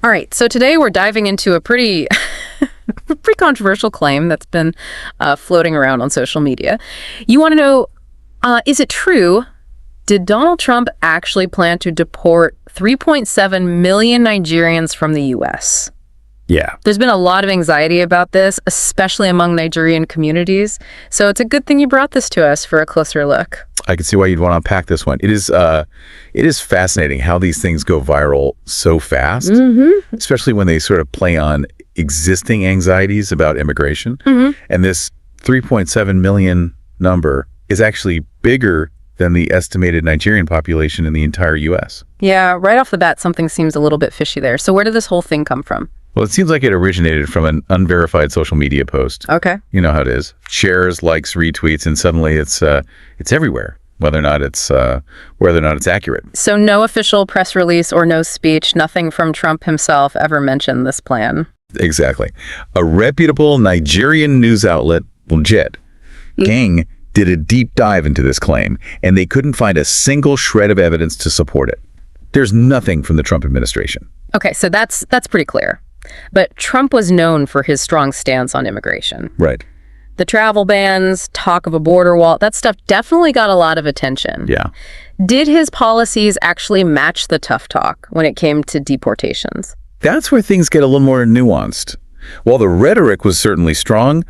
All right, so today we're diving into a pretty pretty controversial claim that's been floating around on social media. You want to know, is it true? Did Donald Trump actually plan to deport 3.7 million Nigerians from the U.S.? Yeah. There's been a lot of anxiety about this, especially among Nigerian communities. So it's a good thing you brought this to us for a closer look. I can see why you'd want to unpack this one. It is fascinating how these things go viral so fast, especially when they sort of play on existing anxieties about immigration. And this 3.7 million number is actually bigger than the estimated Nigerian population in the entire U.S. Yeah, right off the bat, something seems a little bit fishy there. So where did this whole thing come from? Well, it seems like it originated from an unverified social media post. Okay. You know how it is. Shares, likes, retweets, and suddenly it's everywhere, whether or not it's accurate. So no official press release or no speech, nothing from Trump himself ever mentioned this plan. Exactly. A reputable Nigerian news outlet, JED, Gang, did a deep dive into this claim, and they couldn't find a single shred of evidence to support it. There's nothing from the Trump administration. Okay, so that's pretty clear. But Trump was known for his strong stance on immigration. Right. The travel bans, talk of a border wall, that stuff definitely got a lot of attention. Yeah. Did his policies actually match the tough talk when it came to deportations? That's where things get a little more nuanced. While the rhetoric was certainly strong,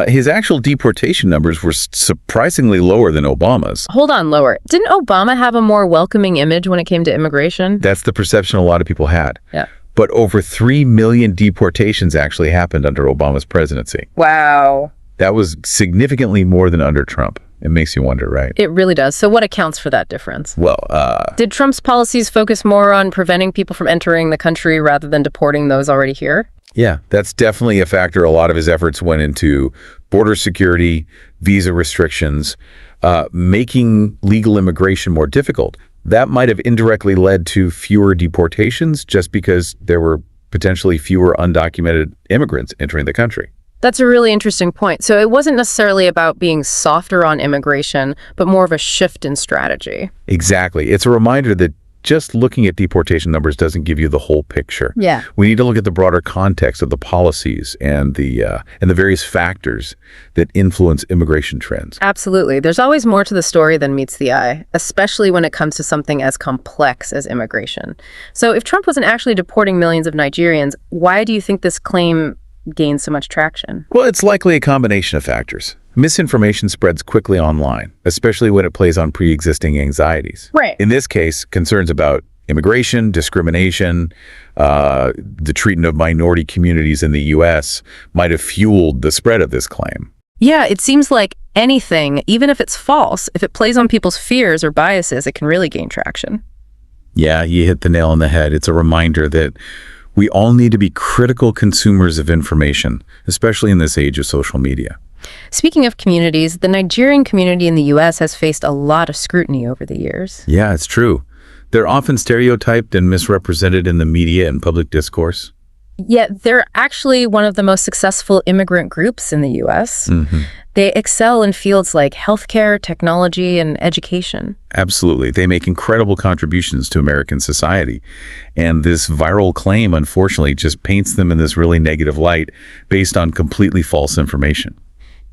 his actual deportation numbers were surprisingly lower than Obama's. Hold on, lower. Didn't Obama have a more welcoming image when it came to immigration? That's the perception a lot of people had. Yeah. But over 3 million deportations actually happened under Obama's presidency. Wow. That was significantly more than under Trump. It makes you wonder, right? It really does. So what accounts for that difference? Well, did Trump's policies focus more on preventing people from entering the country rather than deporting those already here? Yeah, that's definitely a factor. A lot of his efforts went into border security, visa restrictions, making legal immigration more difficult. That might have indirectly led to fewer deportations just because there were potentially fewer undocumented immigrants entering the country. That's a really interesting point. So it wasn't necessarily about being softer on immigration, but more of a shift in strategy. Exactly. It's a reminder that just looking at deportation numbers doesn't give you the whole picture. Yeah. We need to look at the broader context of the policies and the various factors that influence immigration trends. Absolutely. There's always more to the story than meets the eye, especially when it comes to something as complex as immigration. So if Trump wasn't actually deporting millions of Nigerians, why do you think this claim gained so much traction? Well, it's likely a combination of factors. Misinformation spreads quickly online, especially when it plays on pre-existing anxieties. Right. In this case, concerns about immigration, discrimination, the treatment of minority communities in the U.S. might have fueled the spread of this claim. Yeah, it seems like anything, even if it's false, if it plays on people's fears or biases, it can really gain traction. Yeah, you hit the nail on the head. It's a reminder that we all need to be critical consumers of information, especially in this age of social media. Speaking of communities, the Nigerian community in the U.S. has faced a lot of scrutiny over the years. Yeah, it's true. They're often stereotyped and misrepresented in the media and public discourse. Yet they're actually one of the most successful immigrant groups in the U.S. They excel in fields like healthcare, technology, and education. Absolutely. They make incredible contributions to American society. And this viral claim, unfortunately, just paints them in this really negative light based on completely false information.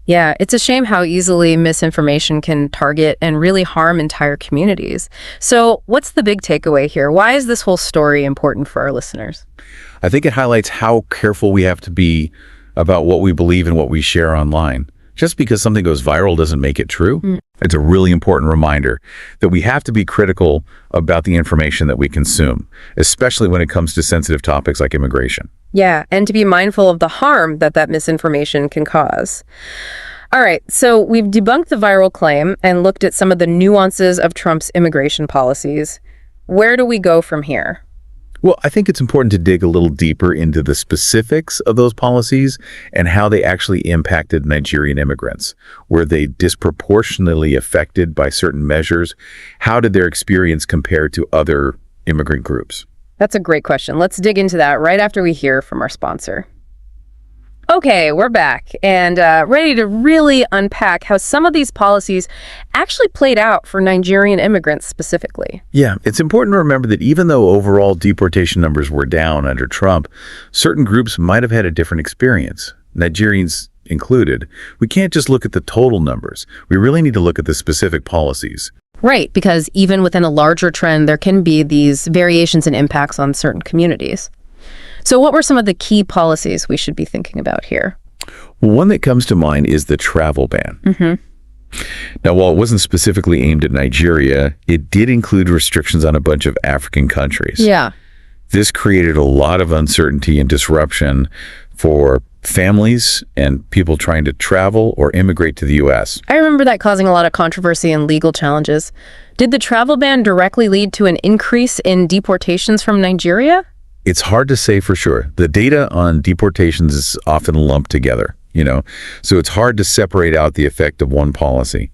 Yeah, it's a shame how easily misinformation can target and really harm entire communities. So what's the big takeaway here? Why is this whole story important for our listeners? I think it highlights how careful we have to be about what we believe and what we share online. Just because something goes viral doesn't make it true. It's a really important reminder that we have to be critical about the information that we consume, especially when it comes to sensitive topics like immigration. Yeah, and to be mindful of the harm that misinformation can cause. All right, so we've debunked the viral claim and looked at some of the nuances of Trump's immigration policies. Where do we go from here? Well, I think it's important to dig a little deeper into the specifics of those policies and how they actually impacted Nigerian immigrants. Were they disproportionately affected by certain measures? How did their experience compare to other immigrant groups? That's a great question. Let's dig into that right after we hear from our sponsor. Okay, we're back and ready to really unpack how some of these policies actually played out for Nigerian immigrants specifically. Yeah, it's important to remember that even though overall deportation numbers were down under Trump, certain groups might have had a different experience, Nigerians included. We can't just look at the total numbers. We really need to look at the specific policies. Right, because even within a larger trend, there can be these variations and impacts on certain communities. So what were some of the key policies we should be thinking about here? One that comes to mind is the travel ban. Now, while it wasn't specifically aimed at Nigeria, it did include restrictions on a bunch of African countries. Yeah. This created a lot of uncertainty and disruption for families and people trying to travel or immigrate to the U.S. I remember that causing a lot of controversy and legal challenges. Did the travel ban directly lead to an increase in deportations from Nigeria? It's hard to say for sure. The data on deportations is often lumped together, so it's hard to separate out the effect of one policy.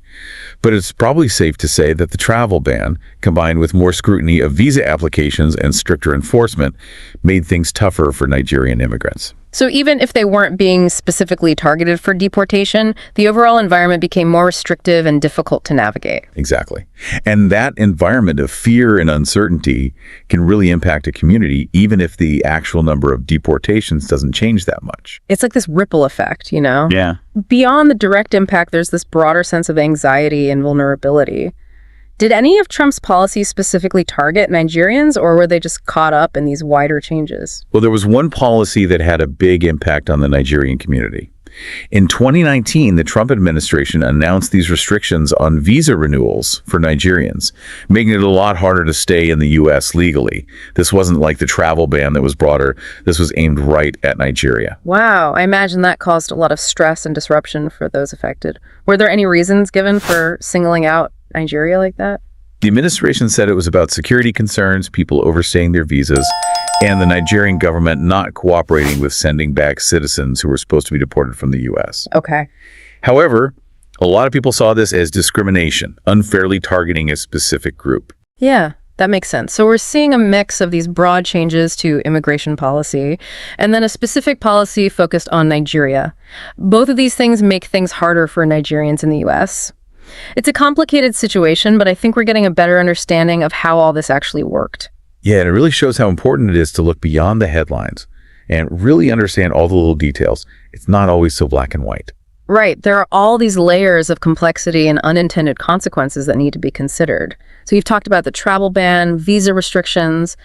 But it's probably safe to say that the travel ban, combined with more scrutiny of visa applications and stricter enforcement, made things tougher for Nigerian immigrants. So even if they weren't being specifically targeted for deportation, the overall environment became more restrictive and difficult to navigate. Exactly. And that environment of fear and uncertainty can really impact a community, even if the actual number of deportations doesn't change that much. It's like this ripple effect, Yeah. Beyond the direct impact, there's this broader sense of anxiety and vulnerability. Did any of Trump's policies specifically target Nigerians, or were they just caught up in these wider changes? Well, there was one policy that had a big impact on the Nigerian community. In 2019, the Trump administration announced these restrictions on visa renewals for Nigerians, making it a lot harder to stay in the U.S. legally. This wasn't like the travel ban that was broader. This was aimed right at Nigeria. Wow, I imagine that caused a lot of stress and disruption for those affected. Were there any reasons given for singling out Nigeria like that? The administration said it was about security concerns, people overstaying their visas, and the Nigerian government not cooperating with sending back citizens who were supposed to be deported from the U.S. Okay. However, a lot of people saw this as discrimination, unfairly targeting a specific group. Yeah, that makes sense. So we're seeing a mix of these broad changes to immigration policy and then a specific policy focused on Nigeria. Both of these things make things harder for Nigerians in the U.S. It's a complicated situation, but I think we're getting a better understanding of how all this actually worked. Yeah, and it really shows how important it is to look beyond the headlines and really understand all the little details. It's not always so black and white. Right. There are all these layers of complexity and unintended consequences that need to be considered. So you've talked about the travel ban, visa restrictions.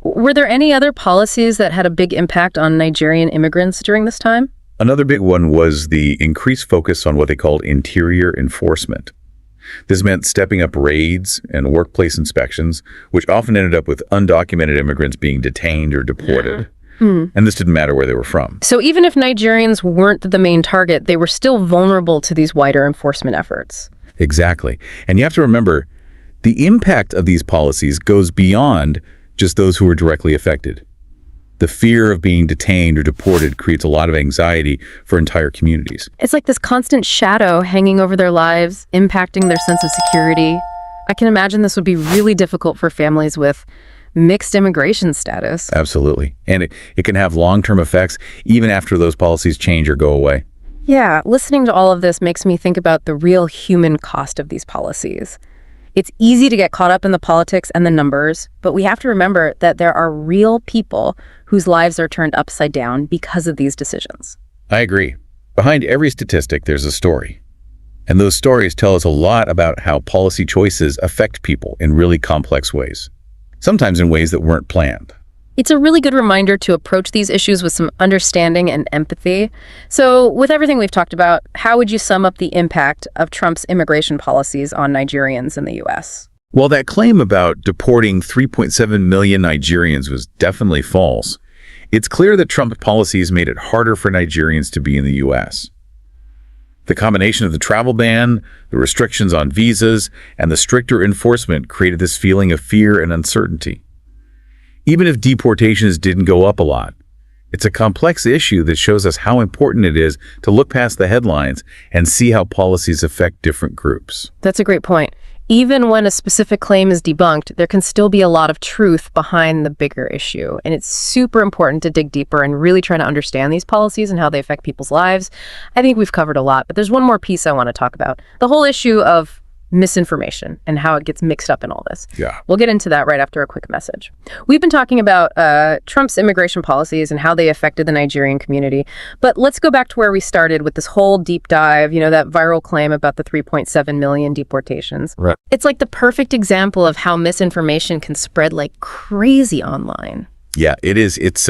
Were there any other policies that had a big impact on Nigerian immigrants during this time? Another big one was the increased focus on what they called interior enforcement. This meant stepping up raids and workplace inspections, which often ended up with undocumented immigrants being detained or deported. And this didn't matter where they were from. So even if Nigerians weren't the main target, they were still vulnerable to these wider enforcement efforts. Exactly. And you have to remember, the impact of these policies goes beyond just those who were directly affected. The fear of being detained or deported creates a lot of anxiety for entire communities. It's like this constant shadow hanging over their lives, impacting their sense of security. I can imagine this would be really difficult for families with mixed immigration status. Absolutely. And it can have long-term effects even after those policies change or go away. Yeah, listening to all of this makes me think about the real human cost of these policies. It's easy to get caught up in the politics and the numbers, but we have to remember that there are real people whose lives are turned upside down because of these decisions. I agree. Behind every statistic, there's a story. And those stories tell us a lot about how policy choices affect people in really complex ways, sometimes in ways that weren't planned. It's a really good reminder to approach these issues with some understanding and empathy. So with everything we've talked about, how would you sum up the impact of Trump's immigration policies on Nigerians in the U.S.? Well, that claim about deporting 3.7 million Nigerians was definitely false. It's clear that Trump policies made it harder for Nigerians to be in the U.S. The combination of the travel ban, the restrictions on visas, and the stricter enforcement created this feeling of fear and uncertainty. Even if deportations didn't go up a lot, it's a complex issue that shows us how important it is to look past the headlines and see how policies affect different groups. That's a great point. Even when a specific claim is debunked, there can still be a lot of truth behind the bigger issue. And it's super important to dig deeper and really try to understand these policies and how they affect people's lives. I think we've covered a lot, but there's one more piece I want to talk about. The whole issue of misinformation and how it gets mixed up in all this. Yeah. We'll get into that right after a quick message. We've been talking about Trump's immigration policies and how they affected the Nigerian community. But let's go back to where we started with this whole deep dive, that viral claim about the 3.7 million deportations. Right. It's like the perfect example of how misinformation can spread like crazy online. Yeah, it is. It's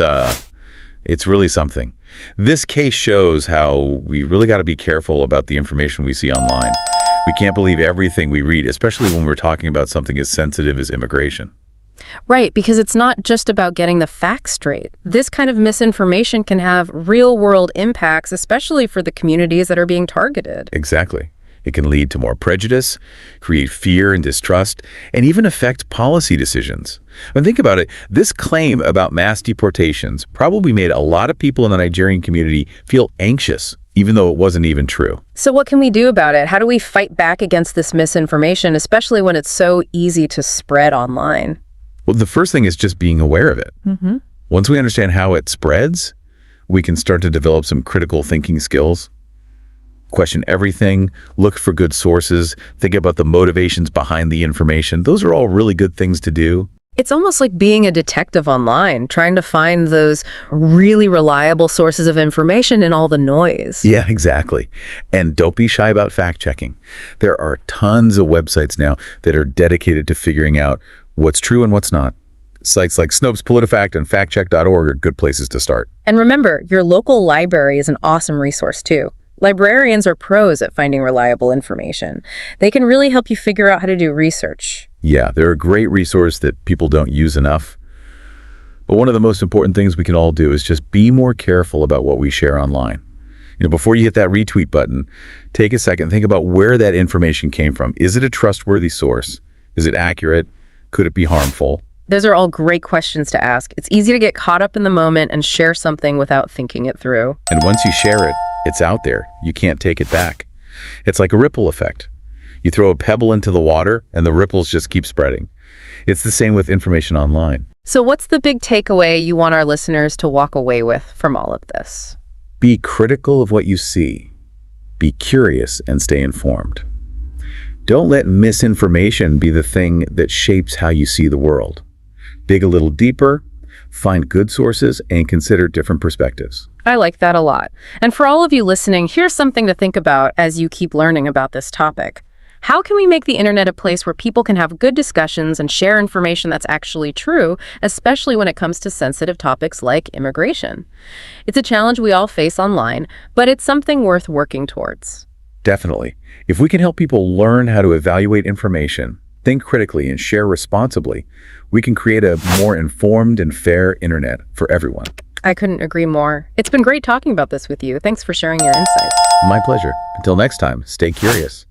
really something. This case shows how we really got to be careful about the information we see online. We can't believe everything we read, especially when we're talking about something as sensitive as immigration. Right, because it's not just about getting the facts straight. This kind of misinformation can have real-world impacts, especially for the communities that are being targeted. Exactly. It can lead to more prejudice, create fear and distrust, and even affect policy decisions. And think about it, this claim about mass deportations probably made a lot of people in the Nigerian community feel anxious, even though it wasn't even true. So what can we do about it? How do we fight back against this misinformation, especially when it's so easy to spread online? Well, the first thing is just being aware of it. Mm-hmm. Once we understand how it spreads, we can start to develop some critical thinking skills. Question everything, look for good sources, think about the motivations behind the information. Those are all really good things to do. It's almost like being a detective online, trying to find those really reliable sources of information in all the noise. Yeah, exactly. And don't be shy about fact-checking. There are tons of websites now that are dedicated to figuring out what's true and what's not. Sites like Snopes, PolitiFact, and factcheck.org are good places to start. And remember, your local library is an awesome resource too. Librarians are pros at finding reliable information. They can really help you figure out how to do research. Yeah, they're a great resource that people don't use enough. But one of the most important things we can all do is just be more careful about what we share online. Before you hit that retweet button, take a second, think about where that information came from. Is it a trustworthy source? Is it accurate? Could it be harmful? Those are all great questions to ask. It's easy to get caught up in the moment and share something without thinking it through. And once you share it, it's out there. You can't take it back. It's like a ripple effect. You throw a pebble into the water and the ripples just keep spreading. It's the same with information online. So what's the big takeaway you want our listeners to walk away with from all of this? Be critical of what you see. Be curious and stay informed. Don't let misinformation be the thing that shapes how you see the world. Dig a little deeper, find good sources, and consider different perspectives. I like that a lot. And for all of you listening, here's something to think about as you keep learning about this topic. How can we make the internet a place where people can have good discussions and share information that's actually true, especially when it comes to sensitive topics like immigration? It's a challenge we all face online, but it's something worth working towards. Definitely. If we can help people learn how to evaluate information, think critically, and share responsibly, we can create a more informed and fair internet for everyone. I couldn't agree more. It's been great talking about this with you. Thanks for sharing your insights. My pleasure. Until next time, stay curious.